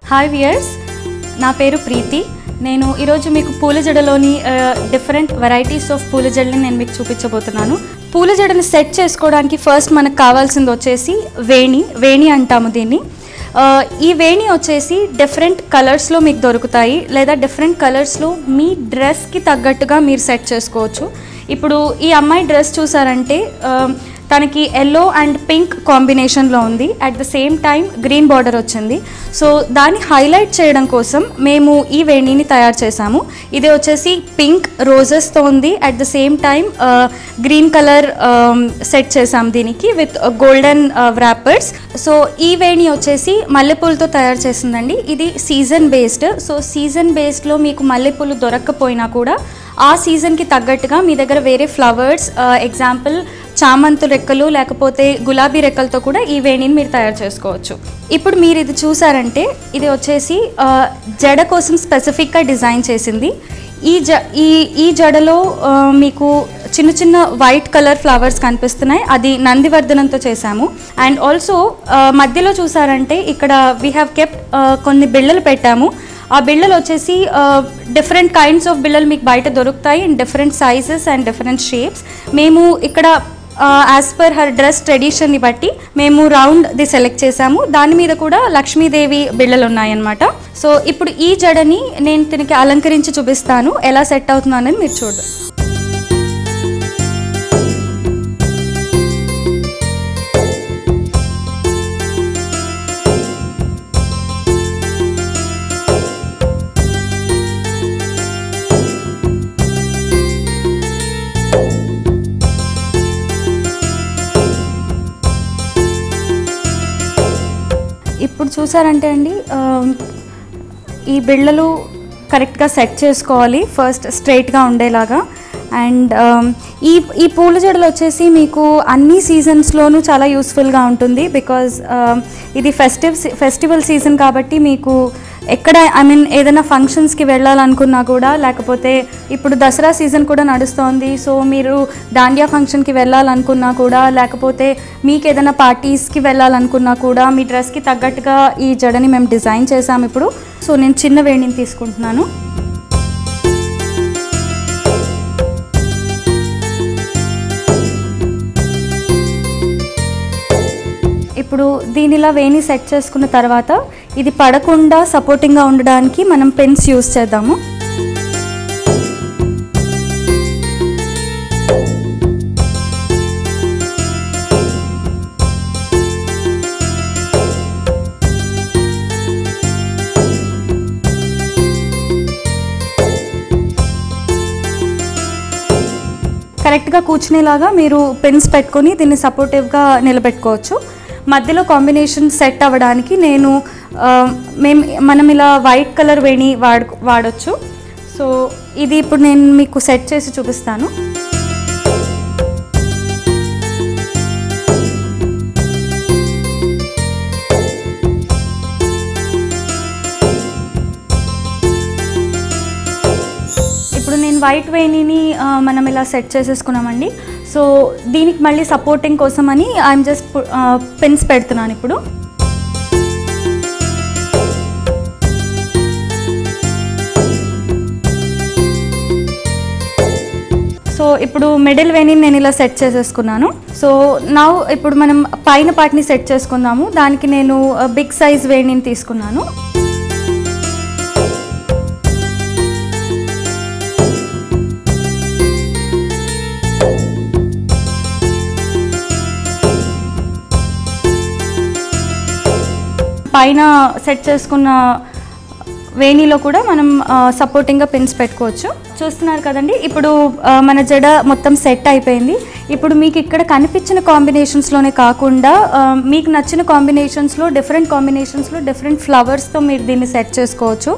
Hi viewers, నా పేరు ప్రీతి. నేను ఈరోజు మీకు పూల జడలోని డిఫరెంట్ వెరైటీస్ ఆఫ్ పూల జడని నేను మీకు చూపించబోతున్నాను. పూల జడని సెట్ చేసుకోవడానికి ఫస్ట్ మనకు కావాల్సింది వచ్చేసి వేణి అంటాము దీన్ని. ఈ వేణి వచ్చేసి డిఫరెంట్ కలర్స్లో మీకు దొరుకుతాయి, లేదా డిఫరెంట్ కలర్స్లో మీ డ్రెస్కి తగ్గట్టుగా మీరు సెట్ చేసుకోవచ్చు. ఇప్పుడు ఈ అమ్మాయి డ్రెస్ చూసారంటే తనకి ఎల్లో అండ్ పింక్ కాంబినేషన్లో ఉంది. At the same time green border వచ్చింది. సో దాన్ని హైలైట్ చేయడం కోసం మేము ఈ వేణిని తయారు చేసాము. ఇది వచ్చేసి పింక్ రోజెస్తో ఉంది. At the same time green colour set చేసాం దీనికి విత్ గోల్డెన్ వ్రాపర్స్. సో ఈ వేణి వచ్చేసి మల్లెపూలతో తయారు చేసిందండి. ఇది సీజన్ బేస్డ్. సో సీజన్ బేస్డ్లో మీకు మల్లెపూలు దొరక్కపోయినా కూడా ఆ సీజన్కి తగ్గట్టుగా మీ దగ్గర వేరే ఫ్లవర్స్, ఎగ్జాంపుల్ చామంతి రెక్కలు లేకపోతే గులాబీ రెక్కలతో కూడా ఈ వేణిని మీరు తయారు చేసుకోవచ్చు. ఇప్పుడు మీరు ఇది చూసారంటే ఇది వచ్చేసి జడ కోసం స్పెసిఫిక్గా డిజైన్ చేసింది. ఈ జడలో మీకు చిన్న చిన్న వైట్ కలర్ ఫ్లవర్స్ కనిపిస్తున్నాయి. అది నందివర్ధనంతో చేశాము. అండ్ ఆల్సో మధ్యలో చూసారంటే ఇక్కడ వీ హ్యావ్ కెప్ట్ కొన్ని బిళ్ళలు పెట్టాము. ఆ బిళ్ళలు వచ్చేసి డిఫరెంట్ కైండ్స్ ఆఫ్ బిళ్ళలు మీకు బయట దొరుకుతాయి in different sizes and different shapes. మేము ఇక్కడ యాజ్ పర్ హర్ డ్రెస్ ట్రెడిషన్ని బట్టి మేము రౌండ్ది సెలెక్ట్ చేసాము. దాని మీద కూడా లక్ష్మీదేవి బిళ్ళలు ఉన్నాయన్నమాట. సో ఇప్పుడు ఈ జడని నేను దీనికి అలంకరించి చూపిస్తాను, ఎలా సెట్ అవుతుందో అనేది మీరు చూడండి. ఇప్పుడు చూసారంటే అండి ఈ బిళ్ళలు కరెక్ట్గా సెట్ చేసుకోవాలి ఫస్ట్ స్ట్రైట్గా ఉండేలాగా. అండ్ ఈ పూల జడలు వచ్చేసి మీకు అన్ని సీజన్స్లోనూ చాలా యూస్ఫుల్గా ఉంటుంది. బికాజ్ ఇది ఫెస్టివల్ సీజన్ కాబట్టి మీకు ఎక్కడ ఏదైనా ఫంక్షన్స్కి వెళ్ళాలనుకున్నా కూడా, లేకపోతే ఇప్పుడు దసరా సీజన్ కూడా నడుస్తోంది. సో మీరు దాండియా ఫంక్షన్కి వెళ్ళాలనుకున్నా కూడా, లేకపోతే మీకు ఏదైనా పార్టీస్కి వెళ్ళాలనుకున్నా కూడా మీ డ్రెస్కి తగ్గట్టుగా ఈ జడని మేము డిజైన్ చేసాము ఇప్పుడు. సో నేను చిన్న వేణిని తీసుకుంటున్నాను. ఇప్పుడు దీనిలా వేణి సెట్ చేసుకున్న తర్వాత ఇది పడకుండా సపోర్టింగ్గా ఉండడానికి మనం పెన్స్ యూస్ చేద్దాము. కరెక్ట్గా కూర్చునేలాగా మీరు పెన్స్ పెట్టుకొని దీన్ని సపోర్టివ్గా నిలబెట్టుకోవచ్చు. మధ్యలో కాంబినేషన్ సెట్ అవ్వడానికి మనం ఇలా వైట్ కలర్ వేణి వాడచ్చు. సో ఇది ఇప్పుడు నేను మీకు సెట్ చేసి చూపిస్తాను. ఇప్పుడు నేను వైట్ వేణిని మనం ఇలా సెట్ చేసేసుకున్నామండి. సో దీనికి మళ్ళీ సపోర్టింగ్ కోసం అని ఐఎమ్ జస్ట్ పెన్స్ పెడుతున్నాను ఇప్పుడు. సో ఇప్పుడు మిడిల్ వేణిని నేను ఇలా సెట్ చేసేసుకున్నాను. సో నౌ ఇప్పుడు మనం పైన పార్ట్ని సెట్ చేసుకుందాము. దానికి నేను బిగ్ సైజ్ వేణిని తీసుకున్నాను. పైన సెట్ చేసుకున్న వేణిలో కూడా మనం సపోర్టింగ్గా పిన్స్ పెట్టుకోవచ్చు. చూస్తున్నారు కదండి, ఇప్పుడు మన జడ మొత్తం సెట్ అయిపోయింది. ఇప్పుడు మీకు ఇక్కడ కనిపించిన కాంబినేషన్స్లోనే కాకుండా మీకు నచ్చిన కాంబినేషన్స్లో డిఫరెంట్ ఫ్లవర్స్తో మీరు దీన్ని సెట్ చేసుకోవచ్చు.